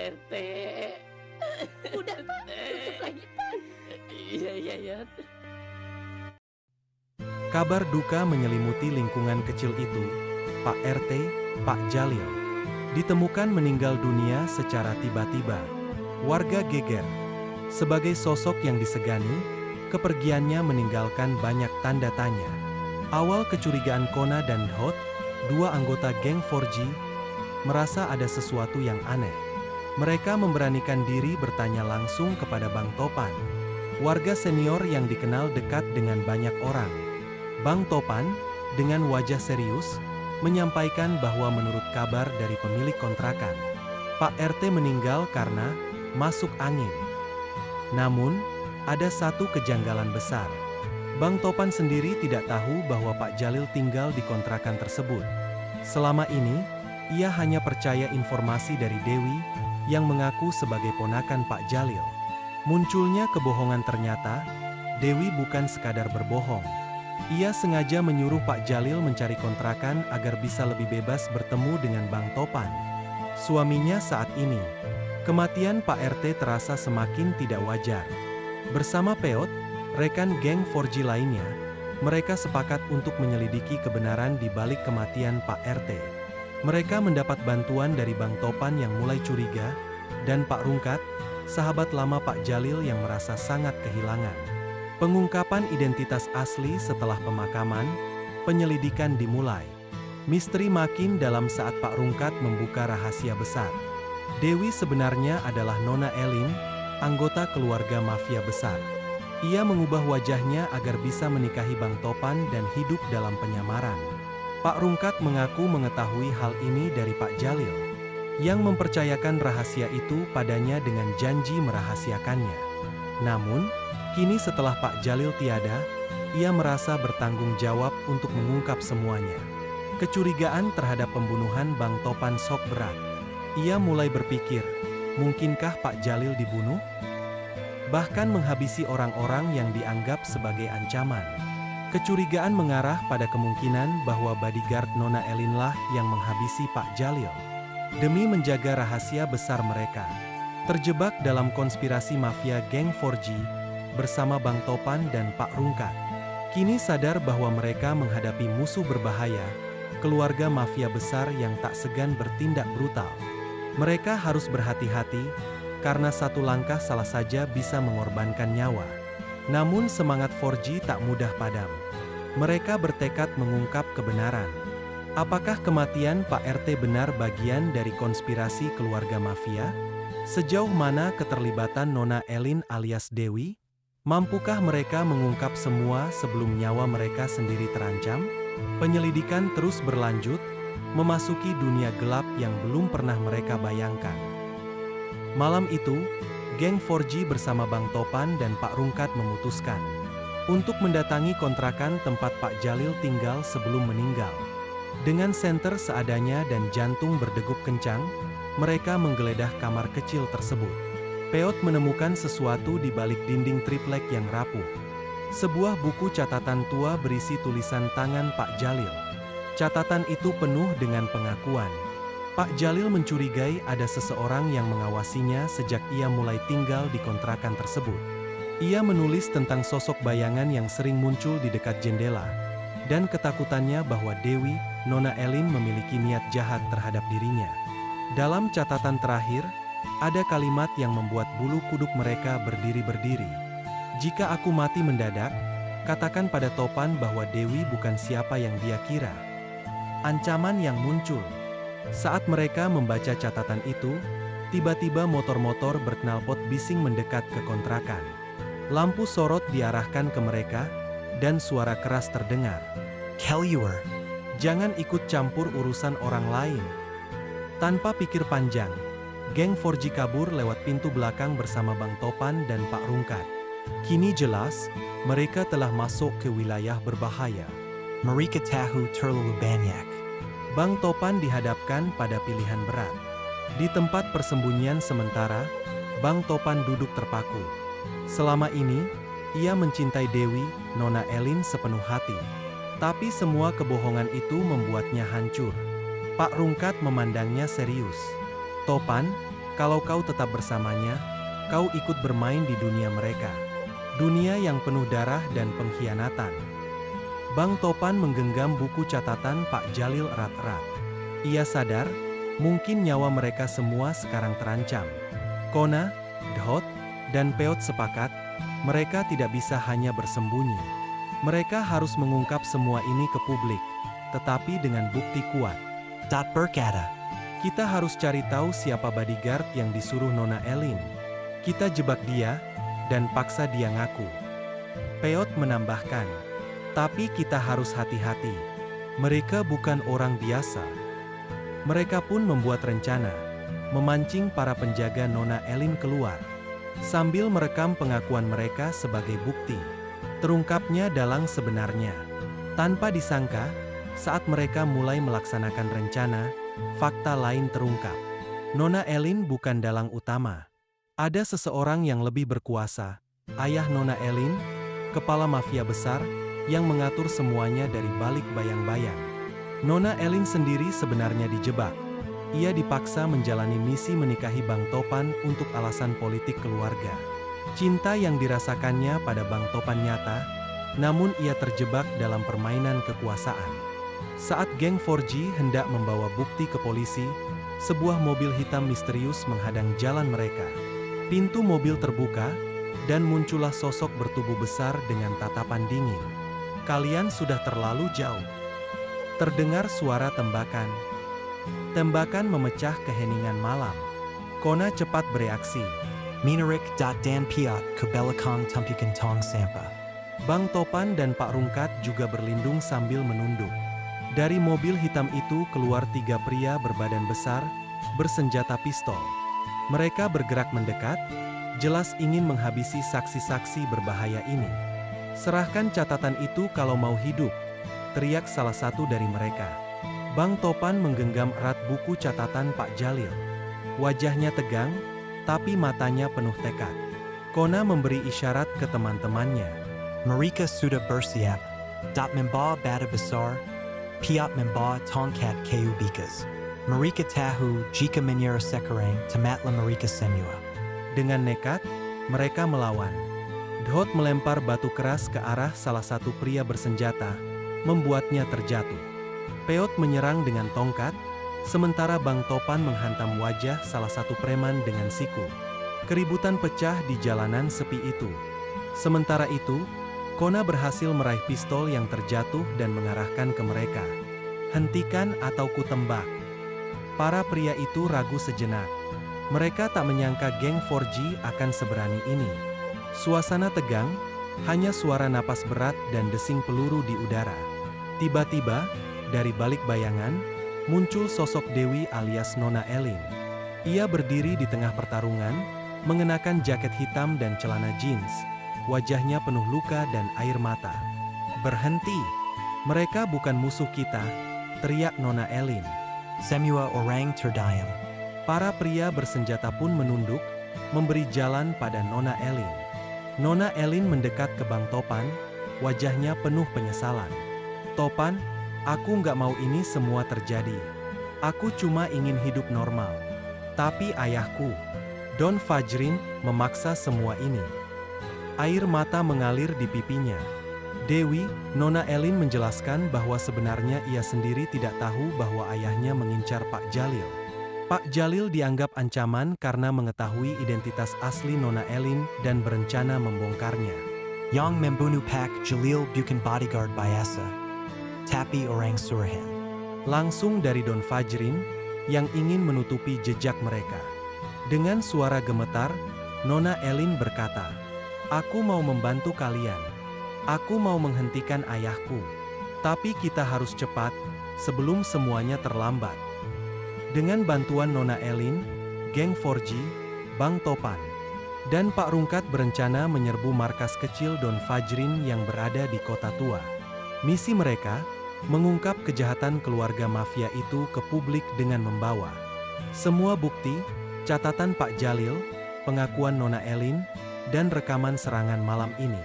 RT. Udah Pak, tutup lagi Pak. Iya. Kabar duka menyelimuti lingkungan kecil itu. Pak RT, Pak Jalil, ditemukan meninggal dunia secara tiba-tiba. Warga geger. Sebagai sosok yang disegani, kepergiannya meninggalkan banyak tanda tanya. Awal kecurigaan Kona dan Hot, dua anggota geng 4G, merasa ada sesuatu yang aneh. Mereka memberanikan diri bertanya langsung kepada Bang Topan, warga senior yang dikenal dekat dengan banyak orang. Bang Topan, dengan wajah serius, menyampaikan bahwa menurut kabar dari pemilik kontrakan, Pak RT meninggal karena masuk angin. Namun, ada satu kejanggalan besar. Bang Topan sendiri tidak tahu bahwa Pak Jalil tinggal di kontrakan tersebut. Selama ini, ia hanya percaya informasi dari Dewi, yang mengaku sebagai ponakan Pak Jalil. Munculnya kebohongan ternyata, Dewi bukan sekadar berbohong. Ia sengaja menyuruh Pak Jalil mencari kontrakan agar bisa lebih bebas bertemu dengan Bang Topan, suaminya saat ini. Kematian Pak RT terasa semakin tidak wajar. Bersama Peot, rekan geng 4G lainnya, mereka sepakat untuk menyelidiki kebenaran di balik kematian Pak RT. Mereka mendapat bantuan dari Bang Topan yang mulai curiga, dan Pak Rungkat, sahabat lama Pak Jalil yang merasa sangat kehilangan. Pengungkapan identitas asli setelah pemakaman, penyelidikan dimulai. Misteri makin dalam saat Pak Rungkat membuka rahasia besar. Dewi sebenarnya adalah Nona Elin, anggota keluarga mafia besar. Ia mengubah wajahnya agar bisa menikahi Bang Topan dan hidup dalam penyamaran. Pak Rungkat mengaku mengetahui hal ini dari Pak Jalil, yang mempercayakan rahasia itu padanya dengan janji merahasiakannya. Namun, kini setelah Pak Jalil tiada, ia merasa bertanggung jawab untuk mengungkap semuanya. Kecurigaan terhadap pembunuhan Bang Topan sok berat. Ia mulai berpikir, mungkinkah Pak Jalil dibunuh? Bahkan menghabisi orang-orang yang dianggap sebagai ancaman. Kecurigaan mengarah pada kemungkinan bahwa bodyguard Nona Elinlah yang menghabisi Pak Jalil. Demi menjaga rahasia besar mereka. Terjebak dalam konspirasi mafia geng 4G, bersama Bang Topan dan Pak Rungkat. Kini sadar bahwa mereka menghadapi musuh berbahaya, keluarga mafia besar yang tak segan bertindak brutal. Mereka harus berhati-hati, karena satu langkah salah saja bisa mengorbankan nyawa. Namun semangat 4G tak mudah padam. Mereka bertekad mengungkap kebenaran. Apakah kematian Pak RT benar bagian dari konspirasi keluarga mafia? Sejauh mana keterlibatan Nona Elin alias Dewi? Mampukah mereka mengungkap semua sebelum nyawa mereka sendiri terancam? Penyelidikan terus berlanjut, memasuki dunia gelap yang belum pernah mereka bayangkan. Malam itu, geng 4G bersama Bang Topan dan Pak Rungkat memutuskan untuk mendatangi kontrakan tempat Pak Jalil tinggal sebelum meninggal. Dengan senter seadanya dan jantung berdegup kencang, mereka menggeledah kamar kecil tersebut. Peot menemukan sesuatu di balik dinding triplek yang rapuh. Sebuah buku catatan tua berisi tulisan tangan Pak Jalil. Catatan itu penuh dengan pengakuan. Pak Jalil mencurigai ada seseorang yang mengawasinya sejak ia mulai tinggal di kontrakan tersebut. Ia menulis tentang sosok bayangan yang sering muncul di dekat jendela, dan ketakutannya bahwa Dewi, Nona Elin memiliki niat jahat terhadap dirinya. Dalam catatan terakhir, ada kalimat yang membuat bulu kuduk mereka berdiri-berdiri. Jika aku mati mendadak, katakan pada Topan bahwa Dewi bukan siapa yang dia kira. Ancaman yang muncul. Saat mereka membaca catatan itu, tiba-tiba motor-motor berknalpot bising mendekat ke kontrakan. Lampu sorot diarahkan ke mereka, dan suara keras terdengar. Kellywer, jangan ikut campur urusan orang lain. Tanpa pikir panjang, geng 4G kabur lewat pintu belakang bersama Bang Topan dan Pak Rungkat. Kini jelas, mereka telah masuk ke wilayah berbahaya. Mereka tahu terlalu banyak. Bang Topan dihadapkan pada pilihan berat. Di tempat persembunyian sementara, Bang Topan duduk terpaku. Selama ini, ia mencintai Dewi, Nona Elin sepenuh hati. Tapi semua kebohongan itu membuatnya hancur. Pak Rungkat memandangnya serius. Topan, Kalau kau tetap bersamanya, kau ikut bermain di dunia mereka. Dunia yang penuh darah dan pengkhianatan. Bang Topan menggenggam buku catatan Pak Jalil erat-erat. Ia sadar, mungkin nyawa mereka semua sekarang terancam. Kona, Dhot, dan Peot sepakat, mereka tidak bisa hanya bersembunyi. Mereka harus mengungkap semua ini ke publik, tetapi dengan bukti kuat. Dat berkata, Kita harus cari tahu siapa bodyguard yang disuruh Nona Elin. Kita jebak dia, dan paksa dia ngaku. Peot menambahkan, tapi kita harus hati-hati. Mereka bukan orang biasa. Mereka pun membuat rencana, memancing para penjaga Nona Elin keluar, sambil merekam pengakuan mereka sebagai bukti. Terungkapnya dalang sebenarnya. Tanpa disangka, saat mereka mulai melaksanakan rencana, fakta lain terungkap. Nona Elin bukan dalang utama. Ada seseorang yang lebih berkuasa, ayah Nona Elin, kepala mafia besar, yang mengatur semuanya dari balik bayang-bayang. Nona Elin sendiri sebenarnya dijebak. Ia dipaksa menjalani misi menikahi Bang Topan untuk alasan politik keluarga. Cinta yang dirasakannya pada Bang Topan nyata, namun ia terjebak dalam permainan kekuasaan. Saat geng 4G hendak membawa bukti ke polisi, sebuah mobil hitam misterius menghadang jalan mereka. Pintu mobil terbuka, dan muncullah sosok bertubuh besar dengan tatapan dingin. Kalian sudah terlalu jauh. Terdengar suara tembakan. Tembakan memecah keheningan malam. Kona cepat bereaksi. Minarik dat dan piat ke belakang tumpukan tong sampah. Bang Topan dan Pak Rungkat juga berlindung sambil menunduk. Dari mobil hitam itu keluar 3 pria berbadan besar, bersenjata pistol. Mereka bergerak mendekat, jelas ingin menghabisi saksi-saksi berbahaya ini. Serahkan catatan itu kalau mau hidup, teriak salah satu dari mereka. Bang Topan menggenggam erat buku catatan Pak Jalil. Wajahnya tegang, tapi matanya penuh tekad. Kona memberi isyarat ke teman-temannya. Mereka sudah bersiap. Dat membawa bata besar, piat membawa tongkat kayu bikas. Mereka tahu jika menyerah sekarang tematlah mereka semua. Dengan nekat, mereka melawan. Dhot melempar batu keras ke arah salah satu pria bersenjata, membuatnya terjatuh. Peot menyerang dengan tongkat, sementara Bang Topan menghantam wajah salah satu preman dengan siku. Keributan pecah di jalanan sepi itu. Sementara itu, Kona berhasil meraih pistol yang terjatuh dan mengarahkan ke mereka. Hentikan atau kutembak. Para pria itu ragu sejenak. Mereka tak menyangka geng 4G akan seberani ini. Suasana tegang, hanya suara napas berat dan desing peluru di udara. Tiba-tiba, dari balik bayangan, muncul sosok Dewi alias Nona Elin. Ia berdiri di tengah pertarungan, mengenakan jaket hitam dan celana jeans. Wajahnya penuh luka dan air mata. Berhenti! Mereka bukan musuh kita, teriak Nona Elin. Semua orang terdiam. Para pria bersenjata pun menunduk, memberi jalan pada Nona Elin. Nona Elin mendekat ke Bang Topan, wajahnya penuh penyesalan. Topan, aku nggak mau ini semua terjadi. Aku cuma ingin hidup normal. Tapi ayahku, Don Fajrin, memaksa semua ini. Air mata mengalir di pipinya. Dewi, Nona Elin menjelaskan bahwa sebenarnya ia sendiri tidak tahu bahwa ayahnya mengincar Pak Jalil. Pak Jalil dianggap ancaman karena mengetahui identitas asli Nona Elin dan berencana membongkarnya. Yang membunuh Pak Jalil bukan bodyguard biasa, tapi orang Surahan. Langsung dari Don Fajrin, yang ingin menutupi jejak mereka. Dengan suara gemetar, Nona Elin berkata, "Aku mau membantu kalian. Aku mau menghentikan ayahku. Tapi kita harus cepat, sebelum semuanya terlambat." Dengan bantuan Nona Elin, geng 4G, Bang Topan, dan Pak Rungkat berencana menyerbu markas kecil Don Fajrin yang berada di Kota Tua. Misi mereka, mengungkap kejahatan keluarga mafia itu ke publik dengan membawa semua bukti, catatan Pak Jalil, pengakuan Nona Elin, dan rekaman serangan malam ini.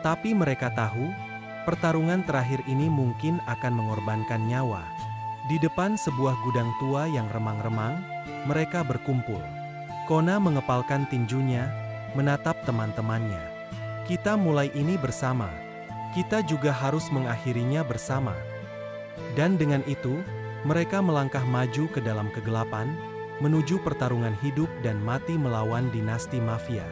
Tapi mereka tahu, pertarungan terakhir ini mungkin akan mengorbankan nyawa. Di depan sebuah gudang tua yang remang-remang, mereka berkumpul. Kona mengepalkan tinjunya, menatap teman-temannya. Kita mulai ini bersama. Kita juga harus mengakhirinya bersama. Dan dengan itu, mereka melangkah maju ke dalam kegelapan, menuju pertarungan hidup dan mati melawan dinasti mafia.